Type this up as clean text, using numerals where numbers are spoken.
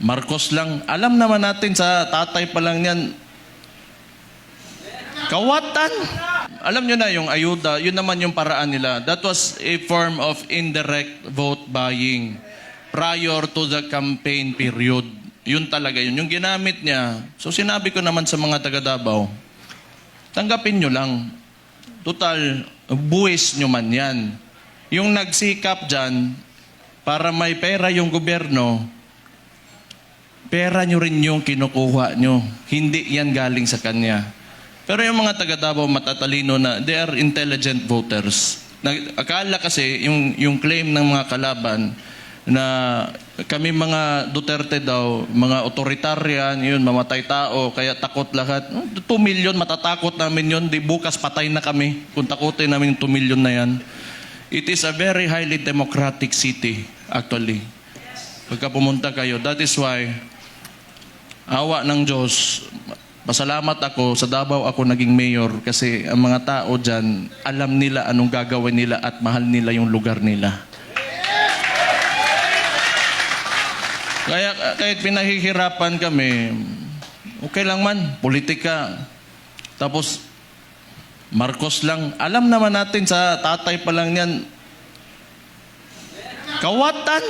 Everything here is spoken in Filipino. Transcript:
Marcos lang. Alam naman natin sa tatay pa lang niyan, kawatan. Alam nyo na yung ayuda, yun naman yung paraan nila. That was a form of indirect vote buying prior to the campaign period. Yun talaga yun. Yung ginamit niya, so sinabi ko naman sa mga taga Davao, tanggapin nyo lang. Total, buwis nyo man yan. Yung nagsikap dyan, para may pera yung gobyerno, pera nyo rin yung kinukuha nyo. Hindi yan galing sa kanya. Pero yung mga taga Davao matatalino na, they are intelligent voters. Akala kasi, yung claim ng mga kalaban, na kami mga Duterte daw, mga authoritarian, yun, mamatay tao, kaya takot lahat. 2 million, matatakot namin yun. Di bukas patay na kami kung takutin namin yung 2 million na yan. It is a very highly democratic city, actually. Pagka pumunta kayo, that is why, awa ng Diyos, pasalamat ako, sa Davao ako naging mayor kasi ang mga tao dyan, alam nila anong gagawin nila at mahal nila yung lugar nila. Kaya kahit pinahihirapan kami, okay lang man, politika. Tapos, Marcos lang. Alam naman natin sa tatay pa lang niyan, kawatan.